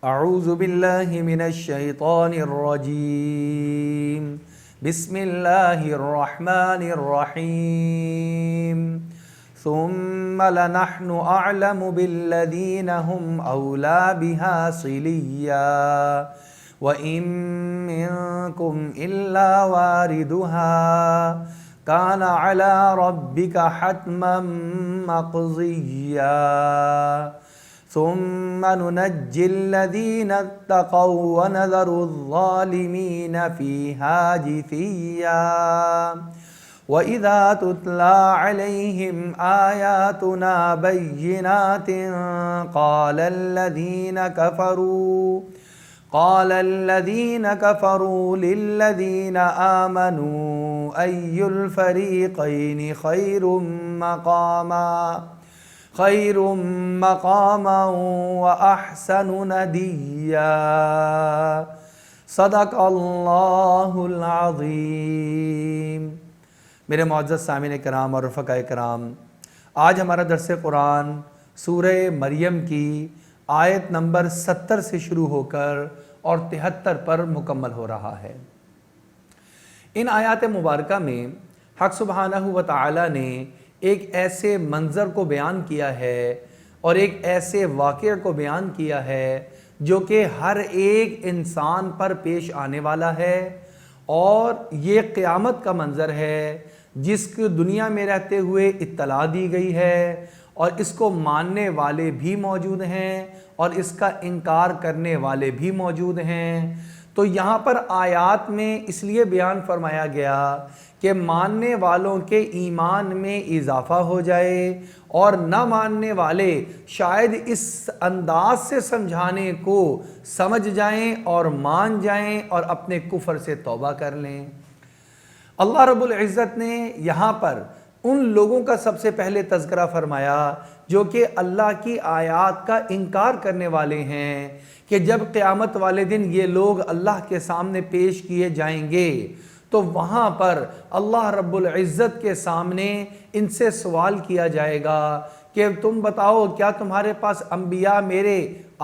اعوذ باللہ من الشیطان الرجیم بسم اللہ الرحمن الرحیم ثم لنحن اعلم بالذین هم اولا بها صلیا وَإِن مِّنكُمْ إِلَّا وَارِدُهَا كَانَ عَلَى رَبِّكَ حَتْمًا مَّقْضِيًّا ثُمَّ نُنَجِّي الَّذِينَ اتَّقَوْا وَنَذَرُ الظَّالِمِينَ فِيهَا جِثِيًّا وَإِذَا تُتْلَىٰ عَلَيْهِمْ آيَاتُنَا بَيِّنَاتٍ قال الذين كفروا للذين آمنوا أي الفريقين خير مقاما وأحسن نديا صدق اللہ العظیم۔ میرے معزز سامعین کرام اور رفقاء کرام، آج ہمارا درس قرآن سورہ مریم کی آیت نمبر 70 سے شروع ہو کر اور 73 پر مکمل ہو رہا ہے۔ ان آیات مبارکہ میں حق سبحانہ و تعالی نے ایک ایسے منظر کو بیان کیا ہے اور ایک ایسے واقعہ کو بیان کیا ہے جو کہ ہر ایک انسان پر پیش آنے والا ہے، اور یہ قیامت کا منظر ہے جس کی دنیا میں رہتے ہوئے اطلاع دی گئی ہے، اور اس کو ماننے والے بھی موجود ہیں اور اس کا انکار کرنے والے بھی موجود ہیں۔ تو یہاں پر آیات میں اس لیے بیان فرمایا گیا کہ ماننے والوں کے ایمان میں اضافہ ہو جائے، اور نہ ماننے والے شاید اس انداز سے سمجھانے کو سمجھ جائیں اور مان جائیں اور اپنے کفر سے توبہ کر لیں۔ اللہ رب العزت نے یہاں پر ان لوگوں کا سب سے پہلے تذکرہ فرمایا جو کہ اللہ کی آیات کا انکار کرنے والے ہیں، کہ جب قیامت والے دن یہ لوگ اللہ کے سامنے پیش کیے جائیں گے تو وہاں پر اللہ رب العزت کے سامنے ان سے سوال کیا جائے گا کہ تم بتاؤ، کیا تمہارے پاس انبیاء میرے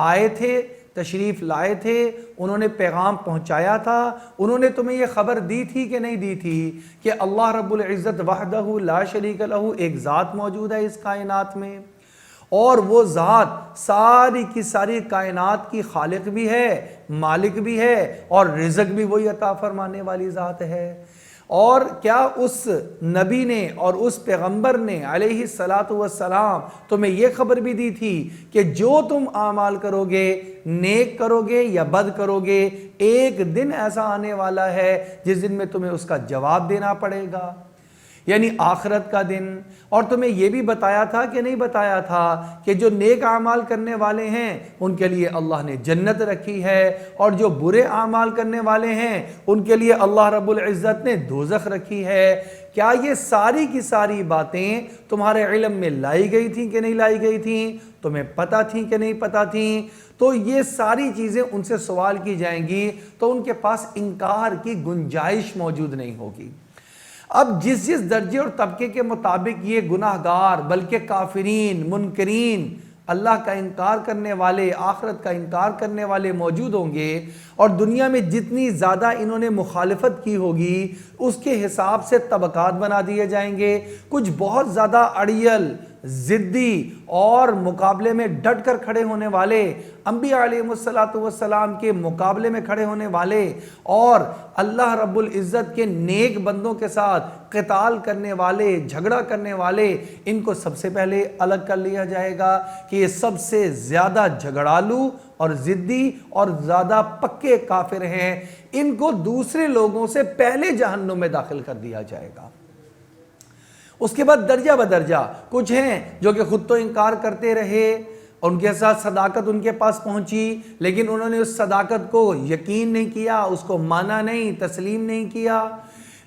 آئے تھے، تشریف لائے تھے، انہوں نے پیغام پہنچایا تھا، انہوں نے تمہیں یہ خبر دی تھی کہ نہیں دی تھی کہ اللہ رب العزت وحدہ لا شریک لہ ایک ذات موجود ہے اس کائنات میں، اور وہ ذات ساری کی ساری کائنات کی خالق بھی ہے، مالک بھی ہے، اور رزق بھی وہی عطا فرمانے والی ذات ہے۔ اور کیا اس نبی نے اور اس پیغمبر نے علیہ السلام تمہیں یہ خبر بھی دی تھی کہ جو تم اعمال کرو گے، نیک کرو گے یا بد کرو گے، ایک دن ایسا آنے والا ہے جس دن میں تمہیں اس کا جواب دینا پڑے گا، یعنی آخرت کا دن۔ اور تمہیں یہ بھی بتایا تھا کہ نہیں بتایا تھا کہ جو نیک اعمال کرنے والے ہیں ان کے لیے اللہ نے جنت رکھی ہے، اور جو برے اعمال کرنے والے ہیں ان کے لیے اللہ رب العزت نے دوزخ رکھی ہے۔ کیا یہ ساری کی ساری باتیں تمہارے علم میں لائی گئی تھیں کہ نہیں لائی گئی تھیں؟ تمہیں پتہ تھیں کہ نہیں پتہ تھیں؟ تو یہ ساری چیزیں ان سے سوال کی جائیں گی تو ان کے پاس انکار کی گنجائش موجود نہیں ہوگی۔ اب جس درجے اور طبقے کے مطابق یہ گناہ گار، بلکہ کافرین، منکرین، اللہ کا انکار کرنے والے، آخرت کا انکار کرنے والے موجود ہوں گے، اور دنیا میں جتنی زیادہ انہوں نے مخالفت کی ہوگی اس کے حساب سے طبقات بنا دیے جائیں گے۔ کچھ بہت زیادہ اڑیل، ضدی اور مقابلے میں ڈٹ کر کھڑے ہونے والے، انبیاء علیہ السلام کے مقابلے میں کھڑے ہونے والے، اور اللہ رب العزت کے نیک بندوں کے ساتھ قتال کرنے والے، جھگڑا کرنے والے، ان کو سب سے پہلے الگ کر لیا جائے گا کہ یہ سب سے زیادہ جھگڑالو اور ضدی اور زیادہ پکے کافر ہیں، ان کو دوسرے لوگوں سے پہلے جہنم میں داخل کر دیا جائے گا۔ اس کے بعد درجہ بدرجہ کچھ ہیں جو کہ خود تو انکار کرتے رہے، ان کے ساتھ صداقت ان کے پاس پہنچی، لیکن انہوں نے اس صداقت کو یقین نہیں کیا، اس کو مانا نہیں، تسلیم نہیں کیا۔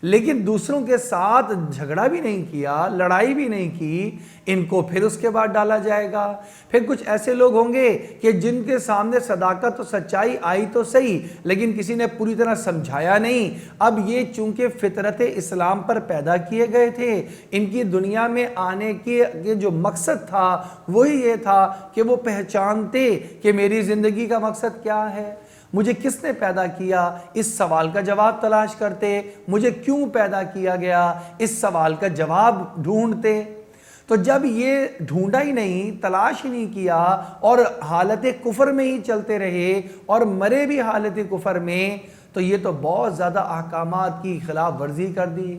لیکن دوسروں کے ساتھ جھگڑا بھی نہیں کیا، لڑائی بھی نہیں کی، ان کو پھر اس کے بعد ڈالا جائے گا۔ پھر کچھ ایسے لوگ ہوں گے کہ جن کے سامنے صداقت و سچائی آئی تو صحیح، لیکن کسی نے پوری طرح سمجھایا نہیں۔ اب یہ چونکہ فطرت اسلام پر پیدا کیے گئے تھے، ان کی دنیا میں آنے کے جو مقصد تھا وہی یہ تھا کہ وہ پہچانتے کہ میری زندگی کا مقصد کیا ہے، مجھے کس نے پیدا کیا، اس سوال کا جواب تلاش کرتے، مجھے کیوں پیدا کیا گیا، اس سوال کا جواب ڈھونڈتے۔ تو جب یہ ڈھونڈا ہی نہیں، تلاش ہی نہیں کیا، اور حالت کفر میں ہی چلتے رہے اور مرے بھی حالت کفر میں، تو یہ تو بہت زیادہ احکامات کی خلاف ورزی کر دی۔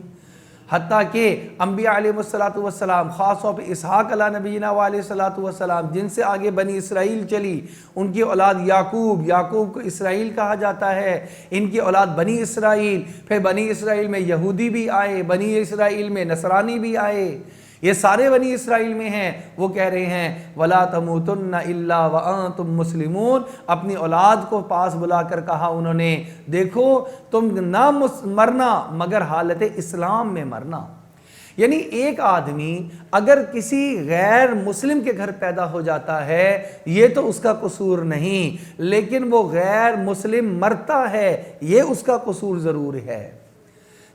حتیٰ کہ انبیاء علیہ السلام، خاص طور پہ اسحاق علیہ نبینا علیہ السلام، جن سے آگے بنی اسرائیل چلی، ان کی اولاد یعقوب کو اسرائیل کہا جاتا ہے، ان کی اولاد بنی اسرائیل، پھر بنی اسرائیل میں یہودی بھی آئے، بنی اسرائیل میں نصرانی بھی آئے، یہ سارے بنی اسرائیل میں ہیں۔ وہ کہہ رہے ہیں وَلَا تَمُوتُنَّ إِلَّا وَأَنْتُمْ مُسْلِمُونَ، اپنی اولاد کو پاس بلا کر کہا انہوں نے، دیکھو تم نہ مرنا مگر حالت اسلام میں مرنا۔ یعنی ایک آدمی اگر کسی غیر مسلم کے گھر پیدا ہو جاتا ہے یہ تو اس کا قصور نہیں، لیکن وہ غیر مسلم مرتا ہے یہ اس کا قصور ضرور ہے۔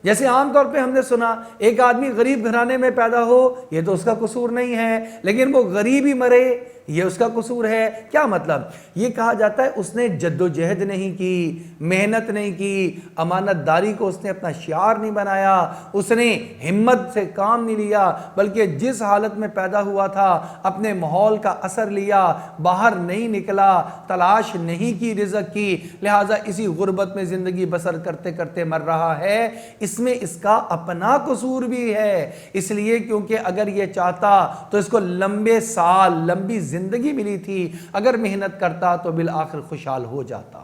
جیسے عام طور پہ ہم نے سنا ایک آدمی غریب گھرانے میں پیدا ہو یہ تو اس کا قصور نہیں ہے، لیکن وہ غریب ہی مرے یہ اس کا قصور ہے۔ کیا مطلب؟ یہ کہا جاتا ہے اس نے جد و جہد نہیں کی، محنت نہیں کی، امانت داری کو اس نے اپنا شعار نہیں بنایا، اس نے ہمت سے کام نہیں لیا، بلکہ جس حالت میں پیدا ہوا تھا اپنے ماحول کا اثر لیا، باہر نہیں نکلا، تلاش نہیں کی رزق کی، لہٰذا اسی غربت میں زندگی بسر کرتے کرتے مر رہا ہے۔ اس میں اس کا اپنا قصور بھی ہے، اس لیے کیونکہ اگر یہ چاہتا تو اس کو لمبے سال، لمبی زندگی ملی تھی، اگر محنت کرتا تو بالآخر خوشحال ہو جاتا۔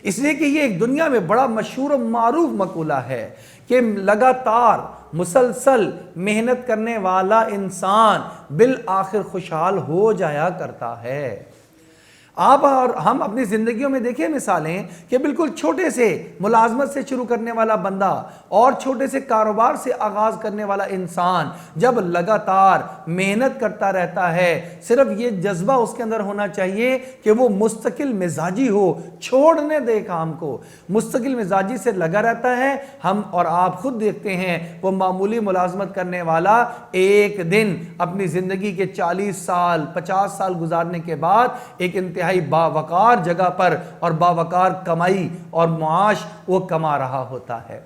اس لیے کہ یہ ایک دنیا میں بڑا مشہور و معروف مقولہ ہے کہ لگاتار مسلسل محنت کرنے والا انسان بالآخر خوشحال ہو جایا کرتا ہے۔ آپ اور ہم اپنی زندگیوں میں دیکھیں مثالیں کہ بالکل چھوٹے سے ملازمت سے شروع کرنے والا بندہ اور چھوٹے سے کاروبار سے آغاز کرنے والا انسان جب لگاتار محنت کرتا رہتا ہے، صرف یہ جذبہ اس کے اندر ہونا چاہیے کہ وہ مستقل مزاجی ہو، چھوڑنے دے کام کو، مستقل مزاجی سے لگا رہتا ہے۔ ہم اور آپ خود دیکھتے ہیں وہ معمولی ملازمت کرنے والا ایک دن اپنی زندگی کے 40 سال 50 سال گزارنے کے بعد ایک انتہائی باوقار جگہ پر اور باوقار کمائی اور معاش وہ کما رہا ہوتا ہے۔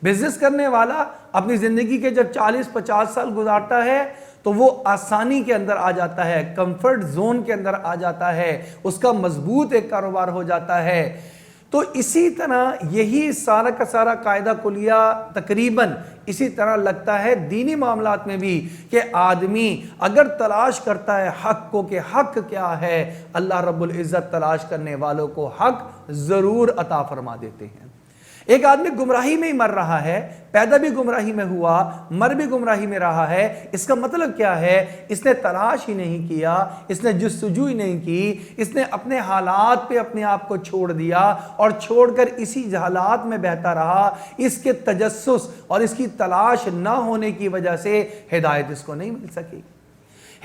بزنس کرنے والا اپنی زندگی کے جب 40-50 سال گزارتا ہے تو وہ آسانی کے اندر آ جاتا ہے، کمفرٹ زون کے اندر آ جاتا ہے، اس کا مضبوط ایک کاروبار ہو جاتا ہے۔ تو اسی طرح یہی سارا کا سارا قاعدہ کلیہ تقریباً اسی طرح لگتا ہے دینی معاملات میں بھی، کہ آدمی اگر تلاش کرتا ہے حق کو کہ حق کیا ہے، اللہ رب العزت تلاش کرنے والوں کو حق ضرور عطا فرما دیتے ہیں۔ ایک آدمی گمراہی میں ہی مر رہا ہے، پیدا بھی گمراہی میں ہوا، مر بھی گمراہی میں رہا ہے، اس کا مطلب کیا ہے؟ اس نے تلاش ہی نہیں کیا، اس نے جستجو ہی نہیں کی، اس نے اپنے حالات پہ اپنے آپ کو چھوڑ دیا اور چھوڑ کر اسی حالات میں بہتا رہا۔ اس کے تجسس اور اس کی تلاش نہ ہونے کی وجہ سے ہدایت اس کو نہیں مل سکی۔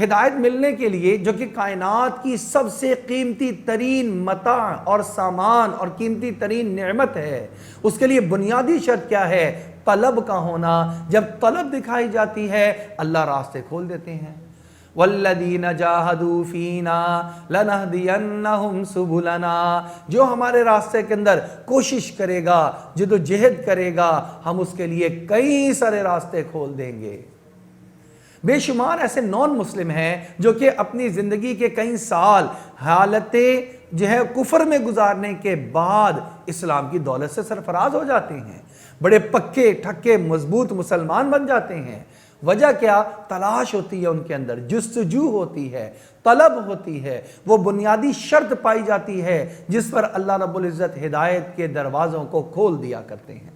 ہدایت ملنے کے لیے جو کہ کائنات کی سب سے قیمتی ترین متاع اور سامان اور قیمتی ترین نعمت ہے، اس کے لیے بنیادی شرط کیا ہے؟ طلب کا ہونا۔ جب طلب دکھائی جاتی ہے اللہ راستے کھول دیتے ہیں۔ وَالَّذِينَ جَاهَدُوا فِينَا لَنَهْدِيَنَّهُمْ سُبُلَنَا، جو ہمارے راستے کے اندر کوشش کرے گا، جدوجہد کرے گا، ہم اس کے لیے کئی سارے راستے کھول دیں گے۔ بے شمار ایسے نان مسلم ہیں جو کہ اپنی زندگی کے کئی سال حالت جو ہے کفر میں گزارنے کے بعد اسلام کی دولت سے سرفراز ہو جاتے ہیں، بڑے پکے ٹھکے مضبوط مسلمان بن جاتے ہیں۔ وجہ کیا؟ تلاش ہوتی ہے ان کے اندر، جستجو ہوتی ہے، طلب ہوتی ہے، وہ بنیادی شرط پائی جاتی ہے جس پر اللہ رب العزت ہدایت کے دروازوں کو کھول دیا کرتے ہیں۔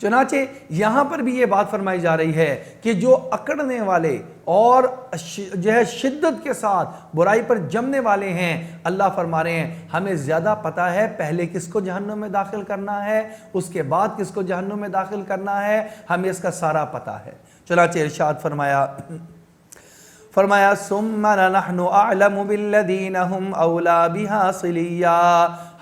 चुनाचे यहाँ पर भी ये बात फरमाई जा रही है कि जो अकड़ने वाले और जो है शिद्दत के साथ बुराई पर जमने वाले हैं, अल्लाह फरमा रहे हैं हमें ज़्यादा पता है पहले किसको जहन्नुम में दाखिल करना है, उसके बाद किसको जहन्नुम में दाखिल करना है, हमें इसका सारा पता है। चुनाचे इरशाद फरमाया सुम्मा नहनु अअलमु बिल्लज़ीना हुम औला बिहा सिलिया,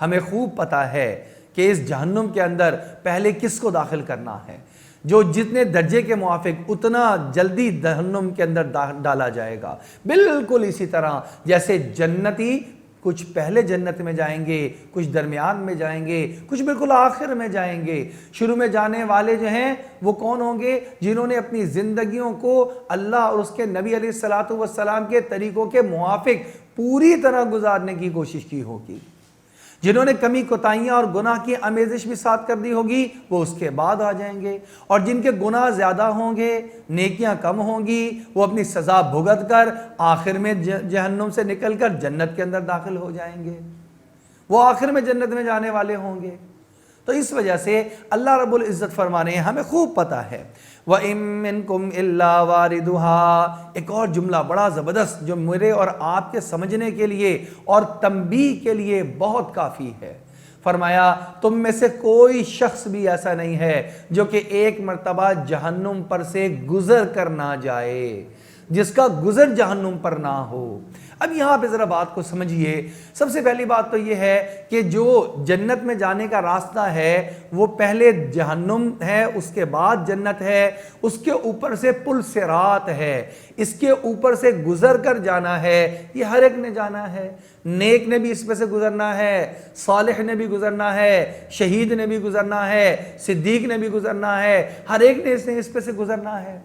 हमें खूब पता है कि इस जहन्नुम के अंदर पहले किसको दाखिल करना है, जो जितने दर्जे के मुआफिक उतना जल्दी जहन्नुम के अंदर डाला जाएगा। बिल्कुल इसी तरह जैसे जन्नती कुछ पहले जन्नत में जाएंगे, कुछ दरमियान में जाएंगे, कुछ बिल्कुल आखिर में जाएंगे। शुरू में जाने वाले जो हैं वो कौन होंगे? जिन्होंने अपनी ज़िंदगियों को अल्लाह और उसके नबी अलैहिस्सलातु वस्सलाम के तरीक़ों के मुआफिक पूरी तरह गुजारने की कोशिश की होगी। जिन्होंने कमी कोताहियाँ और गुनाह की आमेज़िश भी साथ कर दी होगी वो उसके बाद आ जाएंगे, और जिनके गुनाह ज़्यादा होंगे, नेकियां कम होंगी, वो अपनी सज़ा भुगत कर आखिर में जहन्नुम से निकल कर जन्नत के अंदर दाखिल हो जाएंगे। वो आखिर में जन्नत में जाने वाले होंगे। तो इस वजह से अल्लाह रब्बुल इज़्ज़त फरमाने हैं हमें खूब पता है व इम मिनकुम इल्ला वारिदुहा, एक और जुमला बड़ा ज़बरदस्त जो मेरे और आपके समझने के लिए और तंबीह के लिए बहुत काफ़ी है। फरमाया तुम में से कोई शख्स भी ऐसा नहीं है जो कि एक मर्तबा जहन्नुम पर से गुज़र कर ना जाए, जिसका गुज़र जहन्नुम पर ना हो। अब यहाँ पे ज़रा बात को समझिए। सबसे पहली बात तो ये है कि जो जन्नत में जाने का रास्ता है वो पहले जहन्नुम है, उसके बाद जन्नत है, उसके ऊपर से पुल सिरात है, इसके ऊपर से गुज़र कर जाना है। ये हर एक ने जाना है। नेक ने भी इस पे से गुज़रना है, सालिह ने भी गुज़रना है, शहीद ने भी गुज़रना है, सिद्दीक ने भी गुज़रना है, हर एक ने इस पे से गुज़रना है।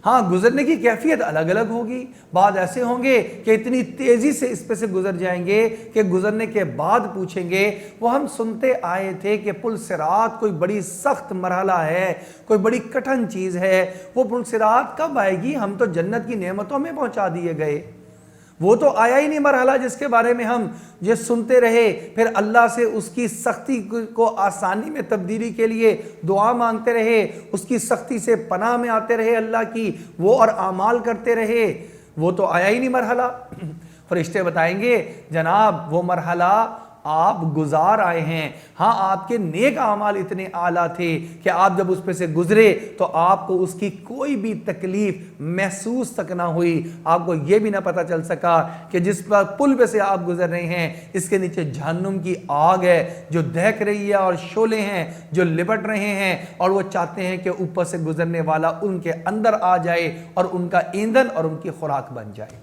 हाँ, गुजरने की कैफियत अलग अलग होगी। बाद ऐसे होंगे कि इतनी तेज़ी से इस पे से गुजर जाएंगे कि गुजरने के बाद पूछेंगे वो हम सुनते आए थे कि पुल सिरात कोई बड़ी सख्त मरहला है, कोई बड़ी कठिन चीज़ है, वो पुल सिरात कब आएगी? हम तो जन्नत की नेमतों में पहुंचा दिए गए, वो तो आया ही नहीं मरहला जिसके बारे में हम ये सुनते रहे। फिर अल्लाह से उसकी सख्ती को आसानी में तब्दीली के लिए दुआ मांगते रहे, उसकी सख्ती से पनाह में आते रहे अल्लाह की, वो और आमाल करते रहे, वो तो आया ही नहीं मरहला। फरिश्ते बताएंगे जनाब वो मरहला आप गुजार आए हैं। हाँ, आपके नेक आमाल इतने आला थे कि आप जब उस पे से गुजरे तो आपको उसकी कोई भी तकलीफ महसूस तक ना हुई, आपको ये भी ना पता चल सका कि जिस पर पुल पे से आप गुजर रहे हैं इसके नीचे जहन्नुम की आग है जो दहक रही है, और शोले हैं जो लिपट रहे हैं, और वो चाहते हैं कि ऊपर से गुजरने वाला उनके अंदर आ जाए और उनका ईंधन और उनकी खुराक बन जाए।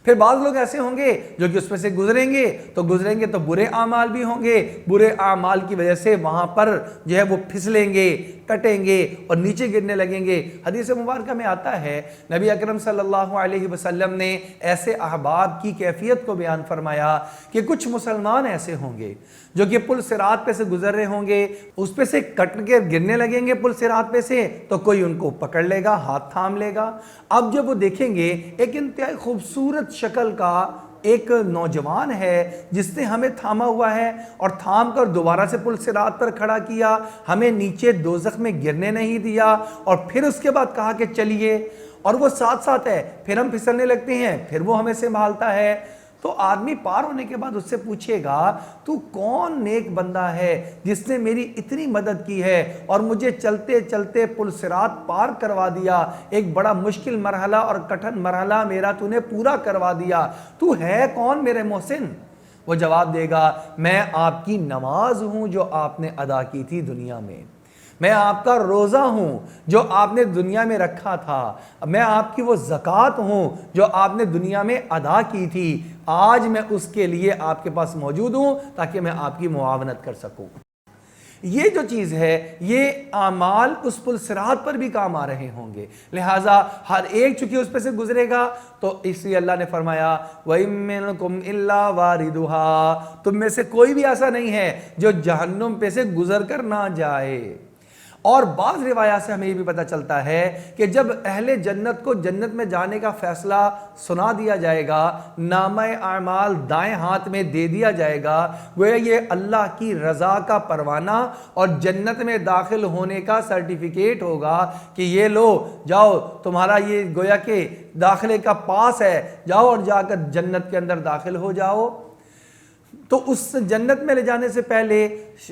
फिर बाद लोग ऐसे होंगे जो कि उसमें से गुजरेंगे तो बुरे आमाल भी होंगे, बुरे आमाल की वजह से वहां पर जो है वो फिसलेंगे, कटेंगे और नीचे गिरने लगेंगे। हदीस मुबारक में आता है नबी अकरम सल्लल्लाहु अलैहि वसल्लम ने ऐसे अहबाब की कैफियत को बयान फरमाया कि कुछ मुसलमान ऐसे होंगे जो कि पुल सिरात पे से गुजर रहे होंगे, उस पे से कट के गिरने लगेंगे पुल सिरात पे से, तो कोई उनको पकड़ लेगा, हाथ थाम लेगा। अब जब वो देखेंगे एक इंतहाई खूबसूरत शक्ल का एक नौजवान है जिसने हमें थामा हुआ है और थाम कर दोबारा से पुल सिरात पर खड़ा किया, हमें नीचे दोज़ख में गिरने नहीं दिया, और फिर उसके बाद कहा कि चलिए, और वो साथ साथ है, फिर हम फिसलने लगते हैं, फिर वो हमें संभालता है। तो आदमी पार होने के बाद उससे पूछेगा तू कौन नेक बंदा है जिसने मेरी इतनी मदद की है और मुझे चलते चलते पुल सिरात पार करवा दिया, एक बड़ा मुश्किल मरहला और कठिन मरहला मेरा तूने पूरा करवा दिया, तू है कौन मेरे मोहसिन? वो जवाब देगा मैं आपकी नमाज हूं जो आपने अदा की थी दुनिया में, मैं आपका रोज़ा हूँ जो आपने दुनिया में रखा था, मैं आपकी वो ज़कात हूँ जो आपने दुनिया में अदा की थी, आज मैं उसके लिए आपके पास मौजूद हूँ ताकि मैं आपकी मुआवनत कर सकूँ। ये जो चीज़ है ये आमाल उस पुल सिरात पर भी काम आ रहे होंगे, लिहाजा हर एक चूंकि उस पर से गुजरेगा, तो इसलिए अल्लाह ने फरमाया वइम मिनकुम इल्ला वारिदुहा, तुम में से कोई भी ऐसा नहीं है जो जहन्नुम पे से गुजर कर ना जाए। اور بعض روایات سے ہمیں یہ بھی پتہ چلتا ہے کہ جب اہل جنت کو جنت میں جانے کا فیصلہ سنا دیا جائے گا، نامہ اعمال دائیں ہاتھ میں دے دیا جائے گا، گویا یہ اللہ کی رضا کا پروانہ اور جنت میں داخل ہونے کا سرٹیفکیٹ ہوگا کہ یہ لو جاؤ، تمہارا یہ گویا کہ داخلے کا پاس ہے، جاؤ اور جا کر جنت کے اندر داخل ہو جاؤ۔ تو اس جنت میں لے جانے سے پہلے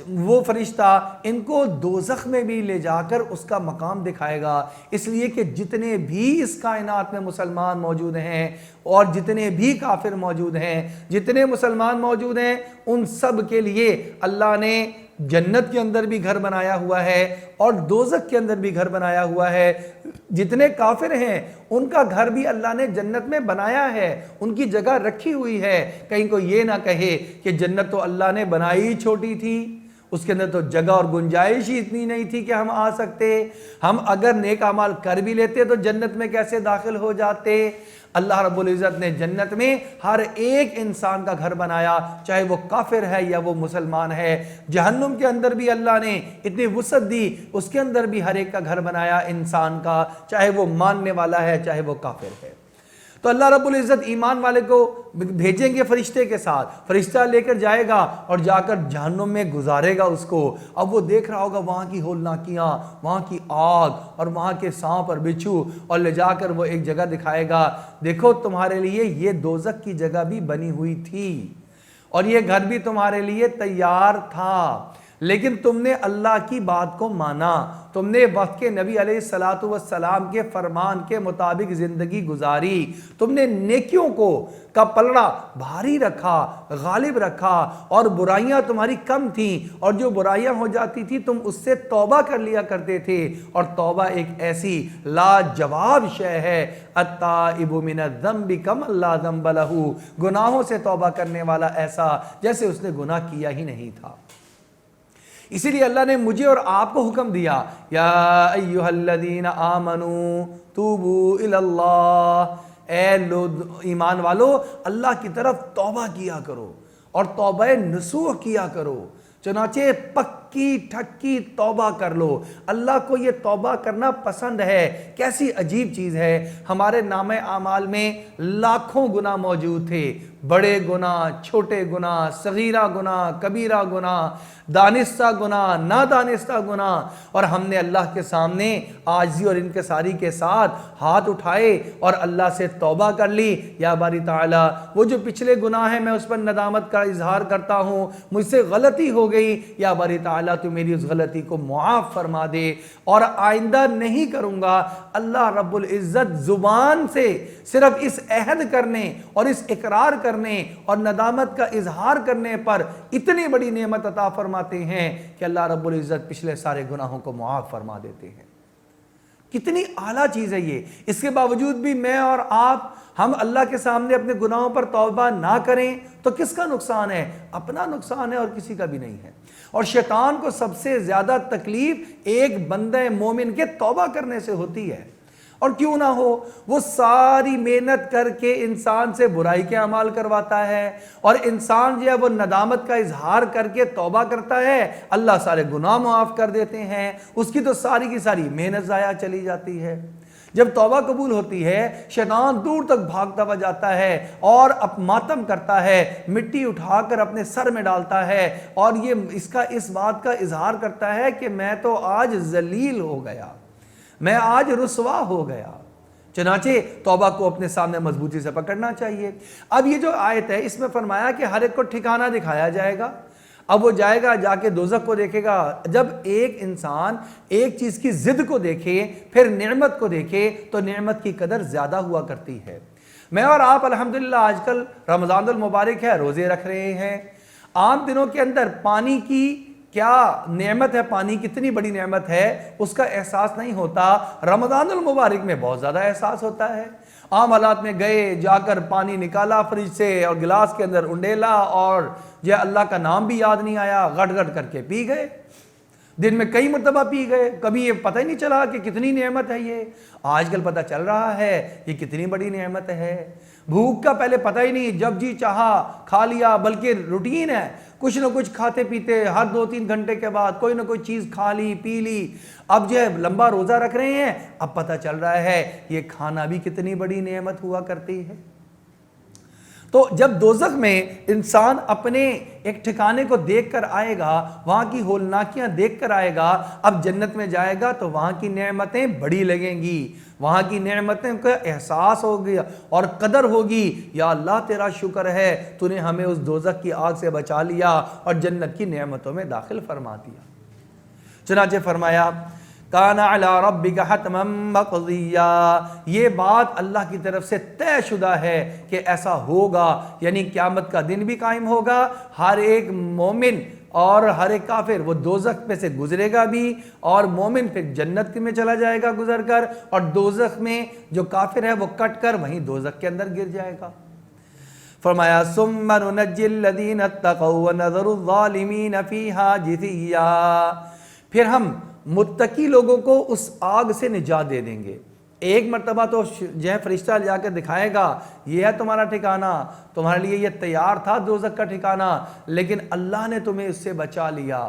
وہ فرشتہ ان کو دوزخ میں بھی لے جا کر اس کا مقام دکھائے گا، اس لیے کہ جتنے بھی اس کائنات میں مسلمان موجود ہیں اور جتنے بھی کافر موجود ہیں، جتنے مسلمان موجود ہیں، ان سب کے لیے اللہ نے جنت کے اندر بھی گھر بنایا ہوا ہے اور دوزخ کے اندر بھی گھر بنایا ہوا ہے۔ جتنے کافر ہیں ان کا گھر بھی اللہ نے جنت میں بنایا ہے، ان کی جگہ رکھی ہوئی ہے۔ کہیں کوئی یہ نہ کہے کہ جنت تو اللہ نے بنائی چھوٹی تھی، اس کے اندر تو جگہ اور گنجائش ہی اتنی نہیں تھی کہ ہم آ سکتے، ہم اگر نیک اعمال کر بھی لیتے تو جنت میں کیسے داخل ہو جاتے۔ اللہ رب العزت نے جنت میں ہر ایک انسان کا گھر بنایا، چاہے وہ کافر ہے یا وہ مسلمان ہے۔ جہنم کے اندر بھی اللہ نے اتنی وسعت دی، اس کے اندر بھی ہر ایک کا گھر بنایا انسان کا، چاہے وہ ماننے والا ہے چاہے وہ کافر ہے۔ تو اللہ رب العزت ایمان والے کو بھیجیں گے فرشتے کے ساتھ، فرشتہ لے کر جائے گا اور جا کر جہنم میں گزارے گا اس کو۔ اب وہ دیکھ رہا ہوگا وہاں کی ہولناکیاں، وہاں کی آگ اور وہاں کے سانپ اور بچھو، اور لے جا کر وہ ایک جگہ دکھائے گا، دیکھو تمہارے لیے یہ دوزخ کی جگہ بھی بنی ہوئی تھی اور یہ گھر بھی تمہارے لیے تیار تھا، لیکن تم نے اللہ کی بات کو مانا، تم نے وقت کے نبی علیہ السلام کے فرمان کے مطابق زندگی گزاری، تم نے نیکیوں کا پلڑا بھاری رکھا، غالب رکھا، اور برائیاں تمہاری کم تھیں، اور جو برائیاں ہو جاتی تھی تم اس سے توبہ کر لیا کرتے تھے۔ اور توبہ ایک ایسی لاجواب شے ہے، التائب من الذنب کمن لا ذنب لہ، گناہوں سے توبہ کرنے والا ایسا جیسے اس نے گناہ کیا ہی نہیں تھا۔ اسی لیے اللہ نے مجھے اور آپ کو حکم دیا، یا ایھا الذین آمنوا توبوا الی اللہ، اے لوگ ایمان والو اللہ کی طرف توبہ کیا کرو اور توبہ نصوح کیا کرو، چنانچہ پکی ٹھکی توبہ کر لو۔ اللہ کو یہ توبہ کرنا پسند ہے۔ کیسی عجیب چیز ہے، ہمارے نامہ اعمال میں لاکھوں گناہ موجود تھے، بڑے گناہ، چھوٹے گناہ، صغیرہ گناہ، کبیرہ گناہ، دانستہ گناہ، نادانستہ گناہ، اور ہم نے اللہ کے سامنے عاجزی اور انکساری کے ساتھ ہاتھ اٹھائے اور اللہ سے توبہ کر لی، یا باری تعالیٰ وہ جو پچھلے گناہ ہیں میں اس پر ندامت کا اظہار کرتا ہوں، مجھ سے غلطی ہو گئی، یا باری تعالیٰ تو میری اس غلطی کو معاف فرما دے اور آئندہ نہیں کروں گا۔ اللہ رب العزت زبان سے صرف اس عہد کرنے اور اس اقرار کرنے اور ندامت کا اظہار کرنے پر اتنی بڑی نعمت عطا فرماتے ہیں کہ اللہ رب العزت پچھلے سارے گناہوں کو معاف فرما دیتے ہیں۔ کتنی اعلیٰ چیز ہے یہ۔ اس کے باوجود بھی میں اور آپ ہم اللہ کے سامنے اپنے گناہوں پر توبہ نہ کریں تو کس کا نقصان ہے؟ اپنا نقصان ہے اور کسی کا بھی نہیں ہے۔ اور شیطان کو سب سے زیادہ تکلیف ایک بندہ مومن کے توبہ کرنے سے ہوتی ہے، اور کیوں نہ ہو، وہ ساری محنت کر کے انسان سے برائی کے اعمال کرواتا ہے، اور انسان جو ہے وہ ندامت کا اظہار کر کے توبہ کرتا ہے، اللہ سارے گناہ معاف کر دیتے ہیں، اس کی تو ساری کی ساری محنت ضائع چلی جاتی ہے۔ جب توبہ قبول ہوتی ہے، شیطان دور تک بھاگتا ہوا جاتا ہے اور ماتم کرتا ہے، مٹی اٹھا کر اپنے سر میں ڈالتا ہے، اور یہ اس بات کا اظہار کرتا ہے کہ میں تو آج ذلیل ہو گیا، میں آج رسوا ہو گیا۔ چنانچہ توبہ کو اپنے سامنے مضبوطی سے پکڑنا چاہیے۔ اب یہ جو آیت ہے اس میں فرمایا کہ ہر ایک کو ٹھکانہ دکھایا جائے گا۔ اب وہ جائے گا، جا کے دوزخ کو دیکھے گا۔ جب ایک انسان ایک چیز کی ضد کو دیکھے پھر نعمت کو دیکھے تو نعمت کی قدر زیادہ ہوا کرتی ہے۔ میں اور آپ الحمدللہ آج کل رمضان المبارک ہے، روزے رکھ رہے ہیں۔ عام دنوں کے اندر پانی کی کیا نعمت ہے، پانی کتنی بڑی نعمت ہے، اس کا احساس نہیں ہوتا۔ رمضان المبارک میں بہت زیادہ احساس ہوتا ہے۔ عام حالات میں گئے، جا کر پانی نکالا فریج سے اور گلاس کے اندر انڈیلا، اور یہ اللہ کا نام بھی یاد نہیں آیا، گھٹ گھٹ کر کے پی گئے، دن میں کئی مرتبہ پی گئے، کبھی یہ پتہ ہی نہیں چلا کہ کتنی نعمت ہے یہ۔ آج کل پتہ چل رہا ہے یہ کتنی بڑی نعمت ہے۔ भूख का पहले पता ही नहीं, जब जी चाहा खा लिया, बल्कि रूटीन है, कुछ ना कुछ खाते पीते हर 2-3 घंटे के बाद कोई ना कोई चीज़ खा ली पी ली। अब जो है लंबा रोज़ा रख रहे हैं, अब पता चल रहा है ये खाना भी कितनी बड़ी नेमत हुआ करती है। तो जब दोज़ख में इंसान अपने एक ठिकाने को देख कर आएगा, वहाँ की होलनाकियाँ देख कर आएगा, अब जन्नत में जाएगा तो वहाँ की नेमतें बड़ी लगेंगी, वहाँ की नेमतें का एहसास होगी और कदर होगी। या अल्लाह तेरा शुक्र है तूने हमें उस दोज़ख की आग से बचा लिया और जन्नत की नेमतों में दाखिल फरमा दिया। चुनाचे फरमाया काना अला रब्बिका हतमम मक़दिया, ये बात अल्लाह की तरफ से तय शुदा है कि ऐसा होगा, यानी क़यामत का दिन भी कायम होगा। हर एक मोमिन और हर एक काफिर वो दोज़ख में से गुजरेगा भी, और मोमिन फिर जन्नत में चला जाएगा गुजर कर, और दोज़ख में जो काफिर है वो कट कर वहीं दोज़ख के अंदर गिर जाएगा। फरमाया सुम्मा नुनज्जिल लज़ीना इत्तक़ौ व नज़रु ज़ालिमीन फ़ीहा जिसिया, फिर हम मुत्तकी लोगों को उस आग से निजात दे देंगे। एक मर्तबा तो जो है फरिश्ता जाकर दिखाएगा ये है तुम्हारा ठिकाना, तुम्हारे लिए ये तैयार था दोज़ख का ठिकाना, लेकिन अल्लाह ने तुम्हें उससे बचा लिया।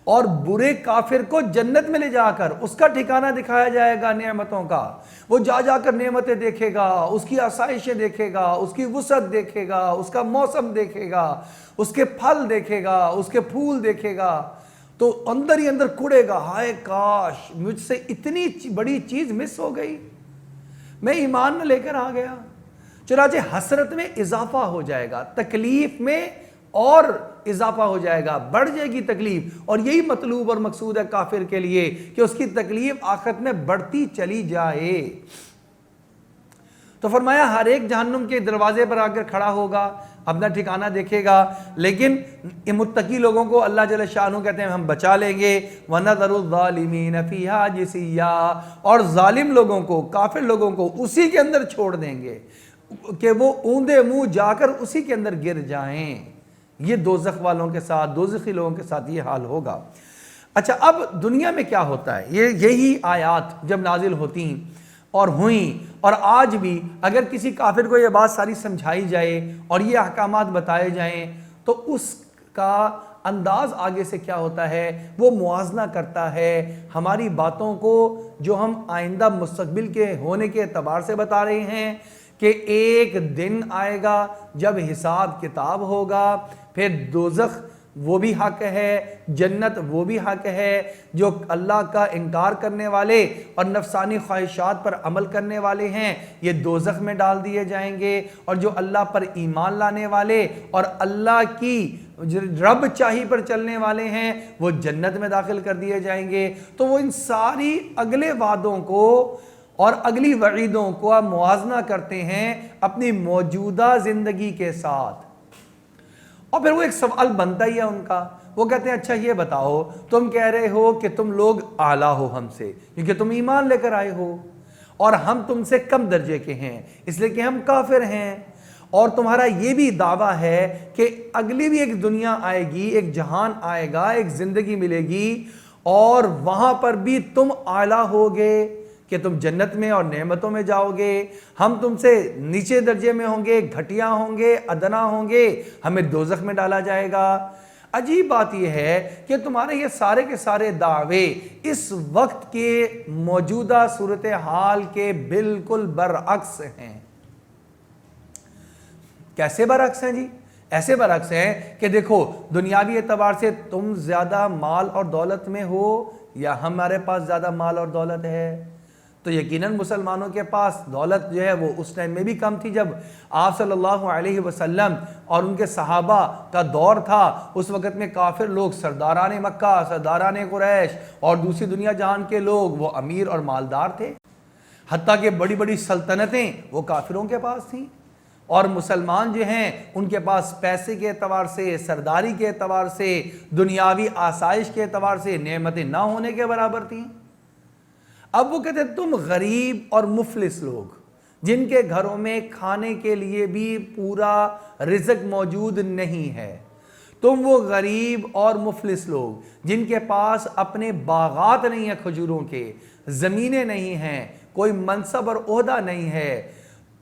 और बुरे काफिर को जन्नत में ले जाकर उसका ठिकाना दिखाया जाएगा नेमतों का। वो जा जाकर नेमतें देखेगा, उसकी आसाइशें देखेगा, उसकी वुसअत देखेगा, उसका मौसम देखेगा, उसके फल देखेगा, उसके फूल देखेगा, तो अंदर ही अंदर कुड़ेगा, हाय काश मुझसे इतनी बड़ी चीज मिस हो गई, मैं ईमान न लेकर आ गया। चुनाचे हसरत में इजाफा हो जाएगा, तकलीफ में और इजाफा हो जाएगा, बढ़ जाएगी तकलीफ। और यही मतलूब और मकसूद है काफिर के लिए कि उसकी तकलीफ आखिरत में बढ़ती चली जाए। तो फरमाया हर एक जहन्नुम के दरवाजे पर आकर खड़ा होगा, अपना ठिकाना देखेगा, लेकिन मुत्तकी लोगों को अल्लाह जल्ल शाअनहू कहते हैं हम बचा लेंगे। वनज़रु ज़ालिमीन फ़ीहा जिसिया, और जालिम लोगों को, काफिर लोगों को उसी के अंदर छोड़ देंगे कि वो ऊंधे मुंह जाकर उसी के अंदर गिर जाएं। ये दोज़ख वालों के साथ, दोज़खी लोगों के साथ ये हाल होगा। अच्छा, अब दुनिया में क्या होता है, यही आयात जब नाजिल होती और हुई, और आज भी अगर किसी काफिर को ये बात सारी समझाई जाए और ये अहकामात बताए जाएं, तो उसका अंदाज आगे से क्या होता है, वो मुआजना करता है हमारी बातों को जो हम आइंदा मुस्तकबिल के होने के एतबार से बता रहे हैं कि एक दिन आएगा जब हिसाब किताब होगा, फिर दोज़ख वो भी हक है, जन्नत वो भी हक है। जो अल्लाह का इनकार करने वाले और नफसानी ख्वाहिशात पर अमल करने वाले हैं ये दोज़ख में डाल दिए जाएंगे, और जो अल्लाह पर ईमान लाने वाले और अल्लाह की रब चाही पर चलने वाले हैं वो जन्नत में दाखिल कर दिए जाएंगे। तो वो इन सारी अगले वादों को और अगली वईदों को मुआजना करते हैं अपनी मौजूदा ज़िंदगी के साथ। और फिर वो एक सवाल बनता ही है उनका, वो कहते हैं अच्छा ये बताओ, तुम कह रहे हो कि तुम लोग आला हो हमसे क्योंकि तुम ईमान लेकर आए हो, और हम तुमसे कम दर्जे के हैं इसलिए कि हम काफिर हैं, और तुम्हारा ये भी दावा है कि अगली भी एक दुनिया आएगी, एक जहान आएगा, एक जिंदगी मिलेगी, और वहां पर भी तुम आला होगे कि तुम जन्नत में और नेमतों में जाओगे, हम तुमसे नीचे दर्जे में होंगे, घटिया होंगे, अदना होंगे, हमें दोज़ख में डाला जाएगा। अजीब बात यह है कि तुम्हारे ये सारे के सारे दावे इस वक्त के मौजूदा सूरत हाल के बिल्कुल बरअक्स हैं। कैसे बरअक्स हैं जी? ऐसे बरअक्स हैं कि देखो दुनियावी एतबार से तुम ज्यादा माल और दौलत में हो या हमारे पास ज्यादा माल और दौलत है, तो यकीनन मुसलमानों के पास दौलत जो है वो उस टाइम में भी कम थी जब आप सल्लल्लाहु अलैहि वसल्लम और उनके सहाबा का दौर था। उस वक़्त में काफिर लोग सरदारान मक्का, सरदारान कुरैश और दूसरी दुनिया जहान के लोग वो अमीर और मालदार थे, हत्ता कि बड़ी बड़ी सल्तनतें वो काफिरों के पास थीं, और मुसलमान जो हैं उनके पास पैसे के एतबार से, सरदारी के एतबार से, दुनियावी आसाइश के एतबार से नेमतें ना होने के बराबर थीं। अब वो कहते हैं तुम गरीब और मुफलिस लोग जिनके घरों में खाने के लिए भी पूरा रिज़्क मौजूद नहीं है, तुम वो गरीब और मुफलिस लोग जिनके पास अपने बागात नहीं है, खजूरों के ज़मीनें नहीं हैं, कोई मनसब और ओहदा नहीं है,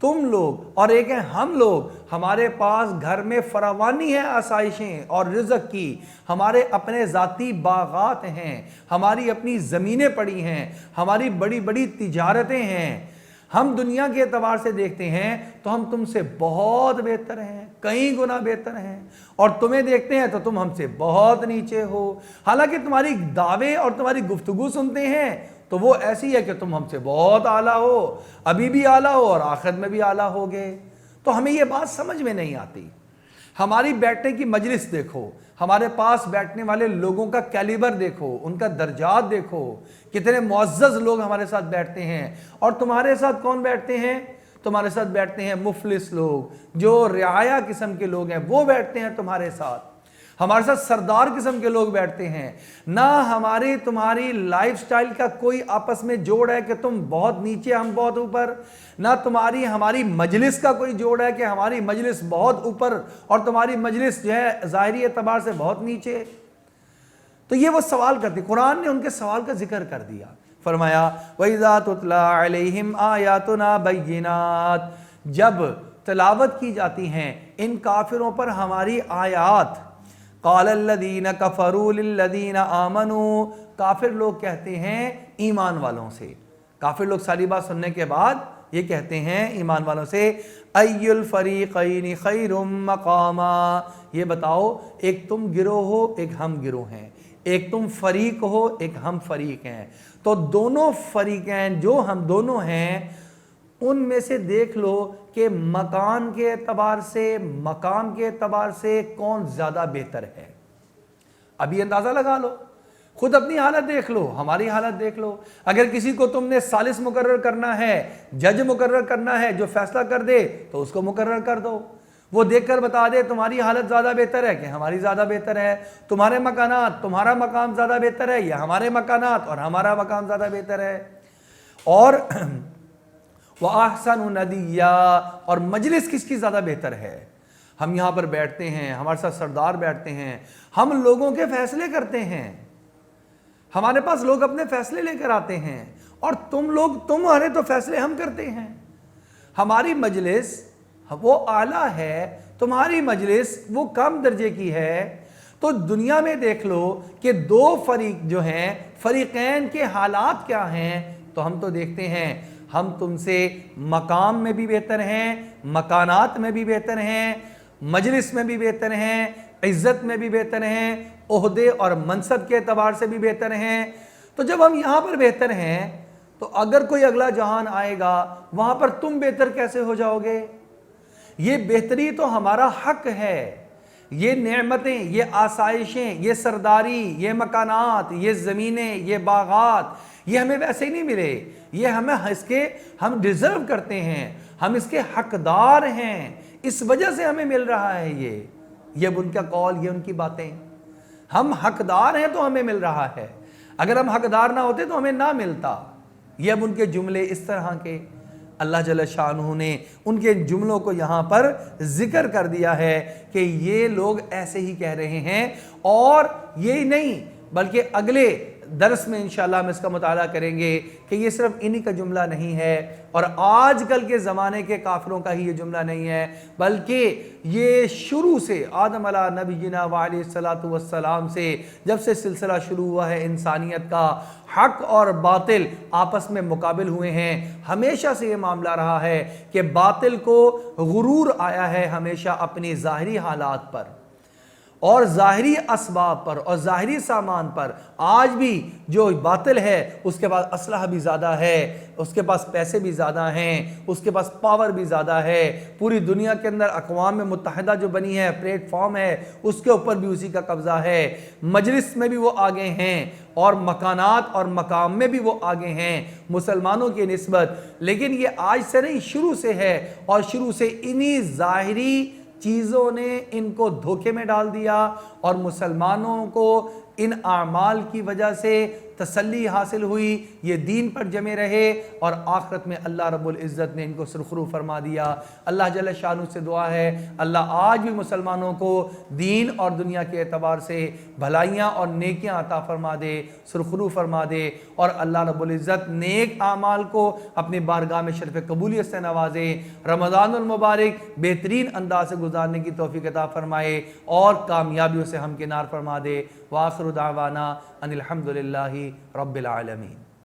तुम लोग और एक है हम लोग, हमारे पास घर में फरावानी है आसाइशें और रिज़्क़ की, हमारे अपने ज़ाती बागात हैं, हमारी अपनी ज़मीनें पड़ी हैं, हमारी बड़ी बड़ी तिजारतें हैं। हम दुनिया के एतबार से देखते हैं तो हम तुमसे बहुत बेहतर हैं, कई गुना बेहतर हैं, और तुम्हें देखते हैं तो तुम हमसे बहुत नीचे हो। हालांकि तुम्हारी दावे और तुम्हारी गुफ्तगू सुनते हैं तो वो ऐसी है कि तुम हमसे बहुत आला हो, अभी भी आला हो और आखिरत में भी आला होगे। तो हमें ये बात समझ में नहीं आती। हमारी बैठने की मजलिस देखो, हमारे पास बैठने वाले लोगों का कैलिबर देखो, उनका दर्जात देखो, कितने मुअज़्ज़ज़ लोग हमारे साथ बैठते हैं। और तुम्हारे साथ कौन बैठते हैं? तुम्हारे साथ बैठते हैं मुफलिस लोग, जो रियाया किस्म के लोग हैं, वो बैठते हैं तुम्हारे साथ। हमारे साथ सरदार किस्म के लोग बैठते हैं। ना हमारी तुम्हारी लाइफस्टाइल का कोई आपस में जोड़ है कि तुम बहुत नीचे हम बहुत ऊपर, ना तुम्हारी हमारी मजलिस का कोई जोड़ है कि हमारी मजलिस बहुत ऊपर और तुम्हारी मजलिस जो है ज़ाहिरी एतबार से बहुत नीचे। तो ये वो सवाल करते, कुरान ने उनके सवाल का जिक्र कर दिया। फरमाया वइज़ा तुतला अलैहिम आयातुना बय्यिनात, जब तिलावत की जाती हैं इन काफिरों पर हमारी आयात, क़ालल्लज़ीना कफ़रू लिल्लज़ीना आमनू, काफिर लोग कहते हैं ईमान वालों से, काफिर लोग सारी बात सुनने के बाद ये कहते हैं ईमान वालों से, अय्युल फ़रीक़ैनि ख़ैरुम मक़ामा, ये बताओ एक तुम गिरोह हो एक हम गिरोह हैं, एक तुम फरीक हो एक हम फरीक हैं, तो दोनों फरीकैन जो हम दोनों हैं उनमें से देख लो कि मकान के एतबार से, मकाम के एतबार से कौन ज़्यादा बेहतर है। अभी अंदाज़ा लगा लो, खुद अपनी हालत देख लो, हमारी हालत देख लो। अगर किसी को तुमने सालिस मुकर्रर करना है, जज मुकर्रर करना है जो फैसला कर दे, तो उसको मुकर्रर कर दो। वो देखकर बता दे तुम्हारी हालत ज़्यादा बेहतर है कि हमारी ज़्यादा बेहतर है, तुम्हारे मकानात, तुम्हारा मकाम ज़्यादा बेहतर है या हमारे मकानात और हमारा मकाम ज़्यादा बेहतर है। और वअहसनु नदिया, और मजलिस किसकी ज़्यादा बेहतर है। हम यहाँ पर बैठते हैं, हमारे साथ सरदार बैठते हैं, हम लोगों के फैसले करते हैं, हमारे पास लोग अपने फैसले लेकर आते हैं, और तुम्हारे तो फैसले हम करते हैं। हमारी मजलिस वो आला है, तुम्हारी मजलिस वो कम दर्जे की है। तो दुनिया में देख लो कि दो फरीक जो हैं, फरीकैन के हालात क्या हैं, तो हम तो देखते हैं हम तुमसे मकाम में भी बेहतर हैं, मकानात में भी बेहतर हैं, मजलिस में भी बेहतर हैं, इज़्ज़त में भी बेहतर हैं, ओहदे और मनसब के एतबार से भी बेहतर हैं। तो जब हम यहाँ पर बेहतर हैं तो अगर कोई अगला जहान आएगा वहाँ पर तुम बेहतर कैसे हो जाओगे? ये बेहतरी तो हमारा हक है। ये नेमतें, ये आसाइशें, ये सरदारी, ये मकानात, ये ज़मीनें, ये बागात, ये हमें वैसे ही नहीं मिले, ये हम डिज़र्व करते हैं, हम इसके हकदार हैं, इस वजह से हमें मिल रहा है। ये उनका कौल, ये उनकी बातें, हम हकदार हैं तो हमें मिल रहा है, अगर हम हकदार ना होते तो हमें ना मिलता। ये अब उनके जुमले इस तरह के, अल्लाह जल्ल शानहू ने उनके जुमलों को यहाँ पर जिक्र कर दिया है कि ये लोग ऐसे ही कह रहे हैं। और यही नहीं बल्कि अगले दर्स में इंशाअल्लाह हम इसका मुताला करेंगे कि ये सिर्फ इन्हीं का जुमला नहीं है और आजकल के ज़माने के काफिरों का ही ये जुमला नहीं है, बल्कि ये शुरू से आदम अला नबीना वालेहिस्सलातु वस्सलाम से जब से सिलसिला शुरू हुआ है इंसानियत का, हक और बातिल आपस में मुकाबिल हुए हैं। हमेशा से ये मामला रहा है कि बातिल को गुरूर आया है हमेशा अपनी ज़ाहिरी हालात पर और ज़ाहिरी असबाब पर और ज़ाहिरी सामान पर। आज भी जो बातिल है उसके पास असलहा भी ज़्यादा है, उसके पास पैसे भी ज़्यादा हैं, उसके पास पावर भी ज़्यादा है। पूरी दुनिया के अंदर अक़वाम मुत्तहिदा जो बनी है, प्लेटफॉर्म है, उसके ऊपर भी उसी का कब्ज़ा है। मजलिस में भी वो आगे हैं और मकानात और मकाम में भी वो आगे हैं मुसलमानों की निस्बत। लेकिन ये आज से नहीं, शुरू से है और शुरू से इन्हीं ज़ाहिरी चीज़ों ने इनको धोखे में डाल दिया और मुसलमानों को ان اعمال کی وجہ سے تسلی حاصل ہوئی، یہ دین پر جمے رہے اور آخرت میں اللہ رب العزت نے ان کو سرخرو فرما دیا۔ اللہ جل شانہ سے دعا ہے اللہ آج بھی مسلمانوں کو دین اور دنیا کے اعتبار سے بھلائیاں اور نیکیاں عطا فرما دے، سرخرو فرما دے، اور اللہ رب العزت نیک اعمال کو اپنی بارگاہ میں شرف قبولیت سے نوازے، رمضان المبارک بہترین انداز سے گزارنے کی توفیق عطا فرمائے اور کامیابیوں سے ہمکنار فرما دے۔ وآخر دعوانا ان الحمد للہ رب العالمین۔